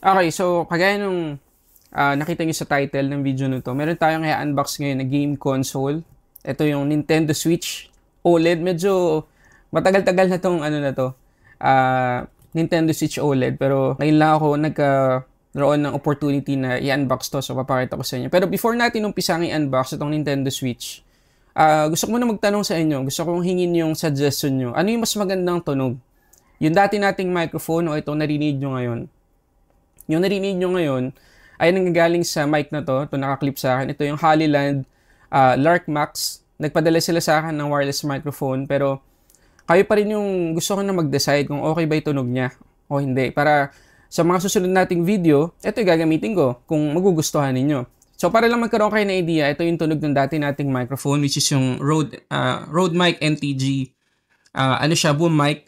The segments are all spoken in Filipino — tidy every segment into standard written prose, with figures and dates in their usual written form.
Okay, so kagaya nung nakita nyo sa title ng video nito, meron tayong i-unbox ngayon na game console. Ito yung Nintendo Switch OLED. Medyo matagal-tagal na tong ano na to, Nintendo Switch OLED. Pero ngayon lang ako nagkaroon ng opportunity na i-unbox to. So papakita ko sa inyo. Pero before natin umpisang i-unbox itong Nintendo Switch, gusto ko muna magtanong sa inyo. Gusto kong hingin yung suggestion nyo. Ano yung mas magandang tunog? Yung dati nating microphone o itong narinig nyo ngayon? Yung narinig nyo ngayon ay nanggagaling sa mic na to. Ito nakaklip sa akin. Ito yung Hollyland Lark Max. Nagpadala sila sa akin ng wireless microphone. Pero kayo pa rin yung gusto ko na mag-decide kung okay ba yung tunog niya o hindi. Para sa mga susunod nating video, ito yung gagamitin ko kung magugustuhan ninyo. So para lang magkaroon kayo ng idea, ito yung tunog ng dati nating microphone, which is yung Rode Mic NTG. Ano siya, boom mic.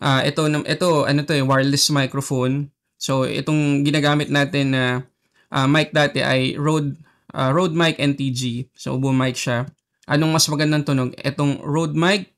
Ito ano to, yung wireless microphone. So itong ginagamit natin na mic dati ay Rode Mic NTG. So boom mic siya. Anong mas magandang tunog? Itong Rode Mic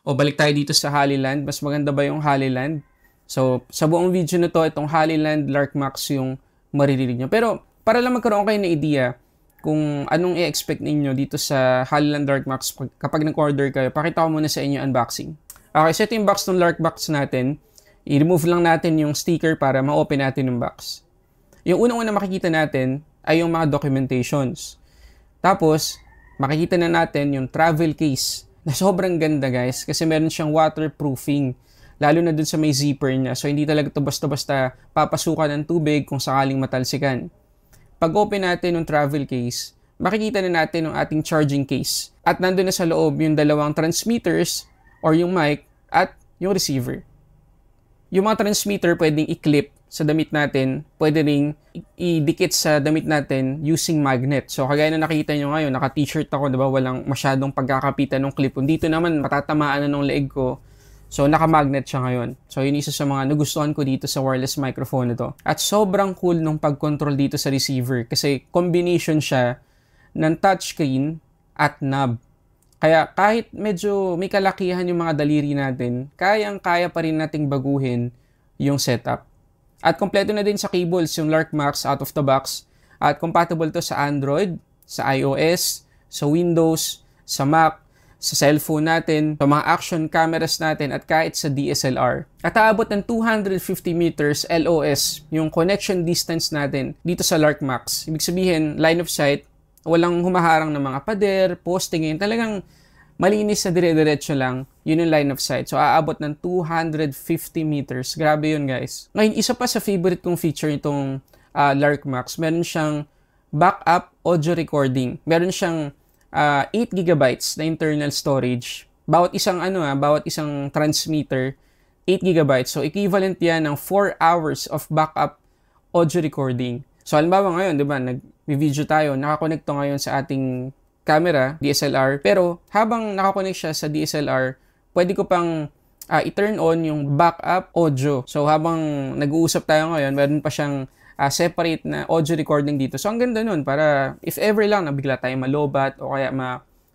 o balik tayo dito sa Hollyland. Mas maganda ba yung Hollyland? So sa buong video na to, itong Hollyland Lark Max yung maririnig nyo. Pero para lang magkaroon kayo ng idea kung anong i-expect ninyo dito sa Hollyland Lark Max kapag nag-order kayo, pakita ko muna sa inyo unboxing. Okay, so ito yung box ng Lark Max natin. I-remove lang natin yung sticker para ma-open natin yung box. Yung unang-una makikita natin ay yung mga documentations. Tapos, makikita na natin yung travel case na sobrang ganda guys kasi meron siyang waterproofing. Lalo na dun sa may zipper niya. So, hindi talaga ito basta-basta papasukan ng tubig kung sakaling matalsikan. Pag open natin yung travel case, makikita na natin yung ating charging case. At nandun na sa loob yung dalawang transmitters or yung mic at yung receiver. Yung mga transmitter pwedeng i-clip sa damit natin, pwede ring idikit sa damit natin using magnet. So kagaya na nakita nyo ngayon, naka-t-shirt ako, diba? Walang masyadong pagkakapitan ng clip. Dito naman matatamaan na ng leeg ko. So naka-magnet siya ngayon. So yun isa sa mga nagustuhan ko dito sa wireless microphone nito. At sobrang cool nung pag-control dito sa receiver kasi combination siya ng touchscreen at knob. Kaya kahit medyo may kalakihan yung mga daliri natin, kayang-kaya pa rin nating baguhin yung setup. At kompleto na din sa cables yung Lark Max out of the box. At compatible to sa Android, sa iOS, sa Windows, sa Mac, sa cellphone natin, sa mga action cameras natin, at kahit sa DSLR. At aabot ng 250 meters LOS yung connection distance natin dito sa Lark Max. Ibig sabihin, line of sight, walang humaharang ng mga pader, posting, yun. Talagang malinis na dire-diretso lang, yun yung line of sight. So, aabot ng 250 meters. Grabe yun, guys. Ngayon, isa pa sa favorite kong feature itong Lark Max, meron siyang backup audio recording. Meron siyang 8 gigabytes na internal storage. Bawat isang transmitter, 8 gigabytes. So, equivalent yan ng 4 hours of backup audio recording. So, halimbawa ngayon, di ba, nag-video tayo, nakakonect to ngayon sa ating camera, DSLR, pero habang nakakonect siya sa DSLR, pwede ko pang i-turn on yung backup audio. So, habang nag-uusap tayo ngayon, meron pa siyang separate na audio recording dito. So, ang ganda nun, para if ever lang nabigla tayo malobat o kaya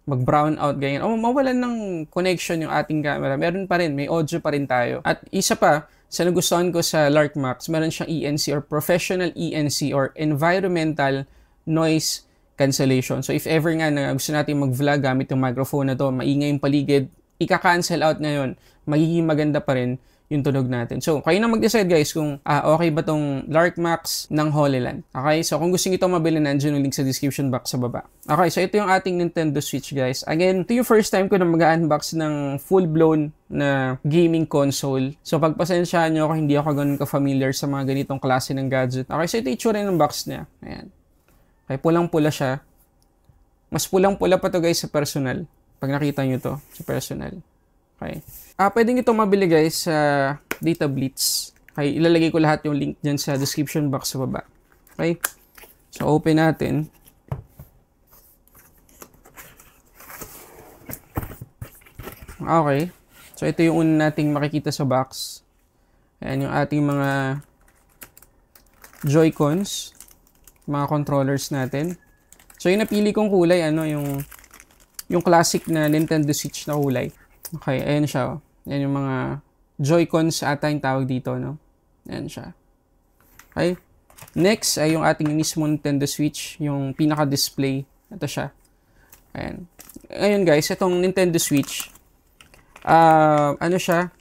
mag-brown out, ganyan, o mawalan ng connection yung ating camera, meron pa rin, may audio pa rin tayo. At isa pa, sa nagustuhan ko sa Lark Max, meron siyang ENC or Professional ENC or Environmental Noise Cancellation. So if ever nga na gusto natin mag-vlog gamit yung microphone na to, maingay yung paligid, ika-cancel out na yun, magiging maganda pa rin yung tunog natin. So, kayo na mag-decide guys kung okay ba tong Lark Max ng Hollyland. Okay? So, kung gusto nyo itong mabili, nandiyan yung link sa description box sa baba. Okay, so ito yung ating Nintendo Switch guys. Again, ito yung first time ko na mag-unbox ng full-blown na gaming console. So, pagpasensyahan nyo ako, hindi ako ganun ka-familiar sa mga ganitong klase ng gadget. Okay, so ito yung itsura ng box niya. Ayan. Okay, pulang-pula siya. Mas pulang-pula pa to guys sa personal. Pag nakita nyo to sa personal. Okay. Pwede nyo ito mabili guys sa Data Blitz. Okay, ilalagay ko lahat yung link dyan sa description box sa baba. Okay. So, open natin. Okay. So, ito yung una nating makikita sa box. Ayan yung ating mga Joy-Cons. Mga controllers natin. So, yung napili kong kulay, yung classic na Nintendo Switch na kulay. Okay, ayan siya. Ayan yung mga Joy-Cons ata yung tawag dito, no? Ayan siya. Okay? Next ay yung ating mismo Nintendo Switch, yung pinaka-display. Ito siya. Ayan. Ngayon guys, itong Nintendo Switch, ano siya?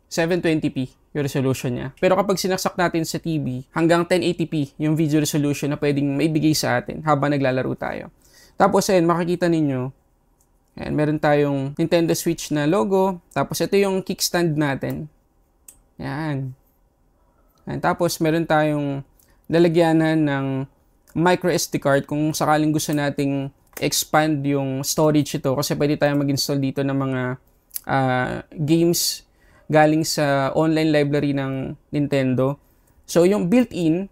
720p yung resolution niya. Pero kapag sinaksak natin sa TV, hanggang 1080p yung video resolution na pwedeng maibigay sa atin habang naglalaro tayo. Tapos ayun, makikita ninyo, ayan, meron tayong Nintendo Switch na logo. Tapos ito yung kickstand natin. Ayan. Ayan. Tapos meron tayong lalagyanan ng micro SD card kung sakaling gusto nating expand yung storage ito. Kasi pwede tayong mag-install dito ng mga games galing sa online library ng Nintendo. So, yung built-in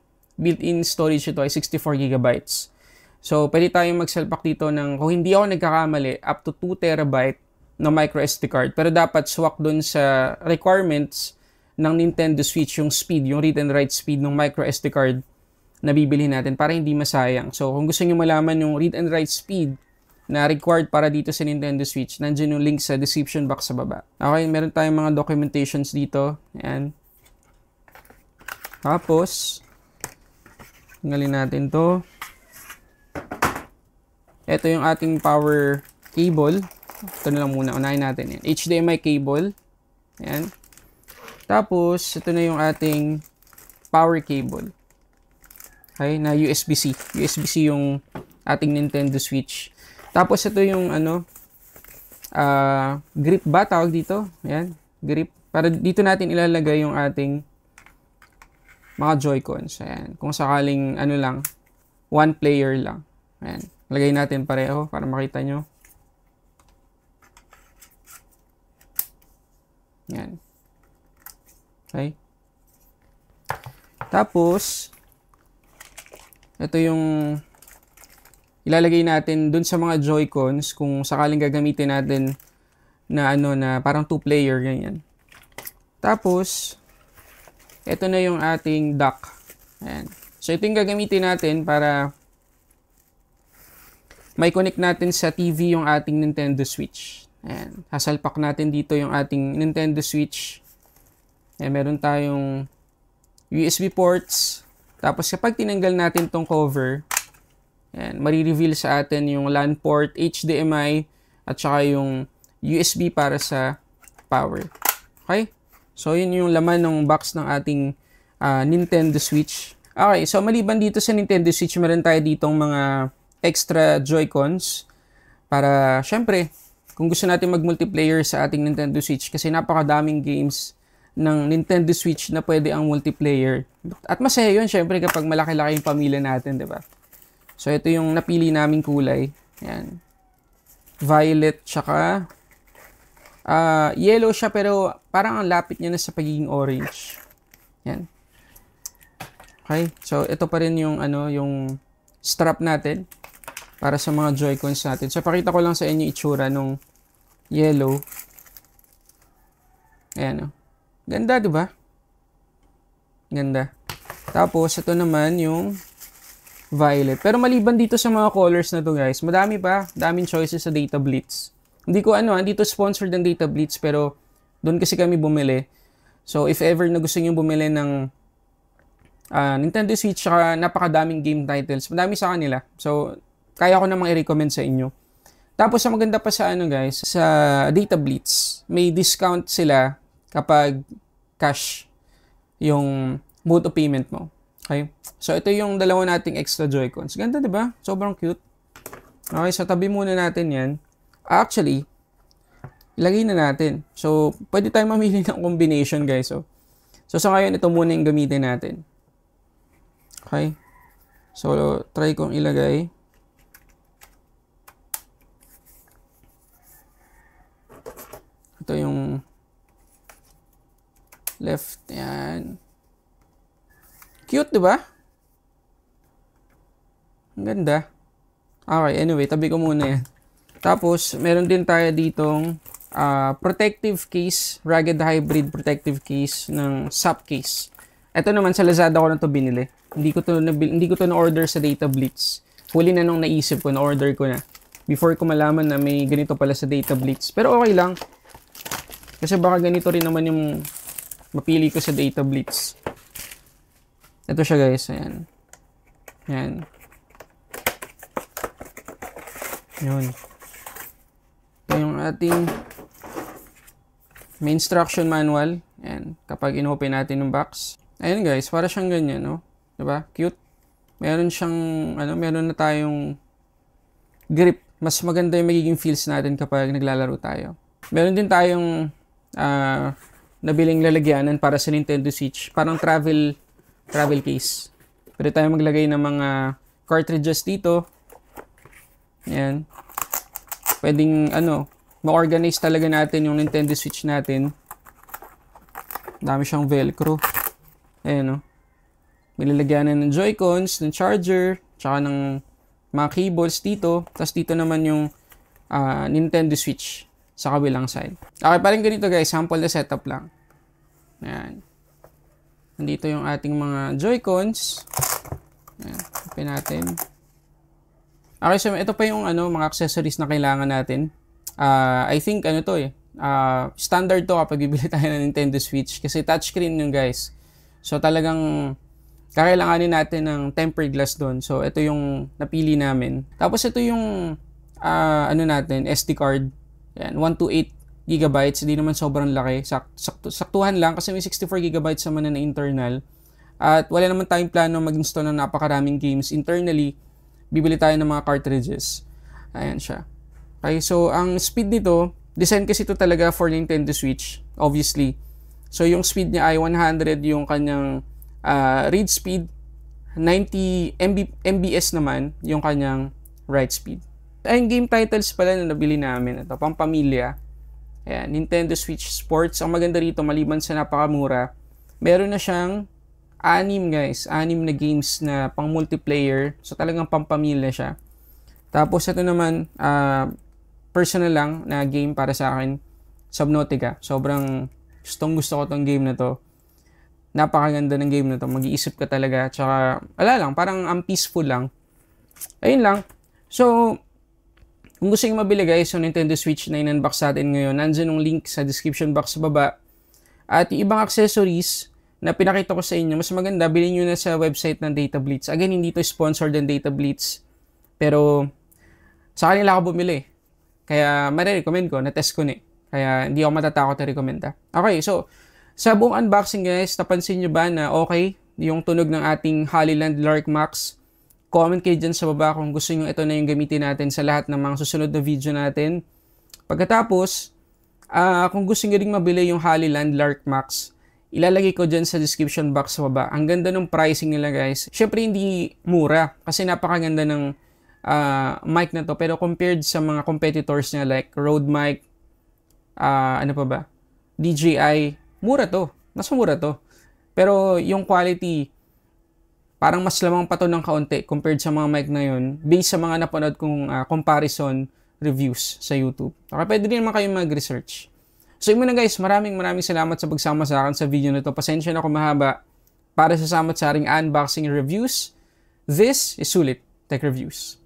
storage ito ay 64 GB. So, pwede tayong magsalpak dito ng, kung hindi ako nagkakamali, up to 2 TB na micro SD card. Pero dapat swak dun sa requirements ng Nintendo Switch, yung speed, yung read and write speed ng micro SD card na bibili natin para hindi masayang. So, kung gusto nyo malaman yung read and write speed na required para dito sa Nintendo Switch, nandiyan yung link sa description box sa baba. Okay, meron tayong mga documentations dito. Ayan. Tapos, tinggalin natin to. Ito yung ating power cable. Ito na lang muna. Unahin natin yan. HDMI cable. Ayan. Tapos, ito na yung ating power cable. Okay, na USB-C. USB-C yung ating Nintendo Switch. Tapos ito yung grip ba tawag dito? Ayan, grip. Para dito natin ilalagay yung ating mga Joy-Cons. Ayan, kung sakaling lang, one player lang. Ayan, lagay natin pareho para makita nyo. Ayan. Okay. Tapos, ito yung ilalagay natin dun sa mga Joy-Cons kung sakaling gagamitin natin na na parang 2-player ganyan. Tapos ito na yung ating dock. Ayan. So ito yung gagamitin natin para may connect natin sa TV yung ating Nintendo Switch. Ayan. Hasalpak natin dito yung ating Nintendo Switch. Ayan, meron tayong USB ports. Tapos kapag tinanggal natin tong cover, ayan, marireveal sa atin yung LAN port, HDMI, at saka yung USB para sa power. Okay? So, yun yung laman ng box ng ating Nintendo Switch. Okay, so maliban dito sa Nintendo Switch, meron tayo ditong mga extra Joy-Cons para, syempre, kung gusto natin mag-multiplayer sa ating Nintendo Switch, kasi napakadaming games ng Nintendo Switch na pwede ang multiplayer. At masaya yun, syempre, kapag malaki-laki yung pamilya natin, diba? So, ito yung napili naming kulay. Ayan. Violet, tsaka yellow siya, pero parang ang lapit niya na sa pagiging orange. Ayan. Okay. So, ito pa rin yung, yung strap natin para sa mga Joy-Cons natin. So, pakita ko lang sa inyo itsura nung yellow. Ayan, o. Ganda, diba? Ganda. Tapos, ito naman yung violet. Pero maliban dito sa mga colors na to guys, madami pa. Daming choices sa Data Blitz. Hindi ko dito sponsored ng Data Blitz, pero doon kasi kami bumili. So if ever na gusto niyo bumili ng Nintendo Switch, saka napakadaming game titles, madami sa kanila. So kaya ko namang i-recommend sa inyo. Tapos ang maganda pa sa guys, sa Data Blitz, may discount sila kapag cash yung mode of payment mo. Okay? So, ito yung dalawa nating extra Joy-Cons. Ganda, diba? Sobrang cute. Okay, so tabi muna natin yan. Actually, ilagay na natin. So, pwede tayong mamili ng combination, guys. So, sa ngayon, ito muna yung gamitin natin. Okay? So, try kong ilagay. Ito yung left. Yan. Cute, diba? Ang ganda. Okay, anyway, tabi ko muna yan. Tapos, meron din tayo ditong protective case, rugged hybrid protective case ng SAP case. Ito naman sa Lazada ko na to binili. Hindi ko to na-order sa Data Blitz. Huli na nung naisip ko, na-order ko na. Before ko malaman na may ganito pala sa Data Blitz. Pero okay lang. Kasi baka ganito rin naman yung mapili ko sa Data Blitz. Ito siya guys, ayan. Ayan. Yun. Ito yung ating may instruction manual. Ayan, kapag inopen natin yung box. Ayan guys, para siyang ganyan, no? Diba? Cute. Meron siyang, meron na tayong grip. Mas maganda yung magiging feels natin kapag naglalaro tayo. Meron din tayong nabiling lalagyanan para sa Nintendo Switch. Parang travel case. Pwede tayo maglagay ng mga cartridges dito. Ayan. Pwedeng, ma-organize talaga natin yung Nintendo Switch natin. Dami siyang velcro. Ayan, no? May lalagyanan ng Joy-Cons, ng charger, tsaka ng mga cables dito. Tapos dito naman yung Nintendo Switch sa kabilang side. Okay, parang ganito guys, sample na setup lang. Ayan. Nandito yung ating mga Joy-Cons. Ayan, open natin. Okay, so ito pa yung mga accessories na kailangan natin. I think standard to kapag bibili tayo ng Nintendo Switch kasi touchscreen yun guys. So talagang kakailanganin natin ng tempered glass doon. So ito yung napili namin. Tapos ito yung SD card. Yan, 128 gigabytes, hindi naman sobrang laki. Saktuhan lang kasi may 64 gigabytes naman na internal. At wala naman tayong plano mag-install ng napakaraming games internally. Bibili tayo ng mga cartridges. Ayan siya. Okay, so ang speed nito, design kasi ito talaga for Nintendo Switch, obviously. So yung speed niya ay 100 yung kanyang read speed, 90 MBS naman yung kanyang write speed. Ay, game titles pala na nabili namin. Ito, pampamilya. Ayan, Nintendo Switch Sports. Ang maganda rito, maliban sa napakamura, meron na siyang 6 guys. 6 na games na pang multiplayer. So talagang pampamilya siya. Tapos ito naman, personal lang na game para sa akin, Subnautica. Sobrang gusto ko tong game na to. Napakaganda ng game na to. Mag-iisip ka talaga. Tsaka, lang, parang peaceful lang. Ayun lang. So, kung gusto nyo mabili guys, yung Nintendo Switch na in-unbox natin ngayon, nandyan yung link sa description box sa baba. At yung ibang accessories na pinakita ko sa inyo, mas maganda, bilhin nyo na sa website ng Data Blitz. Again, hindi to sponsored ng Data Blitz. Pero, sa kanila ako bumili. Kaya, marirecommend ko, na-test ko na. Kaya, hindi ako matatakot na rekomenda. Okay, so, sa buong unboxing guys, napansin nyo ba na okay yung tunog ng ating Hollyland Lark Max? Comment kayo dyan sa baba kung gusto nyo ito na yung gamitin natin sa lahat ng mga susunod na video natin. Pagkatapos, kung gusto nyo rin mabili yung Hollyland Lark Max, ilalagay ko dyan sa description box sa baba. Ang ganda ng pricing nila guys. Syempre hindi mura kasi napakaganda ng mic na to. Pero compared sa mga competitors niya like Rode mic, DJI, mura to. Mas mura to. Pero yung quality, parang mas lamang pa to ng kaunti compared sa mga mic na yun based sa mga napanood kong comparison reviews sa YouTube. Okay, pwede din naman kayo mag-research. So yun muna guys, maraming salamat sa pagsama sa akin sa video na to. Pasensya na kung mahaba para sa samat sa ating unboxing reviews. This is Sulit Tech Reviews.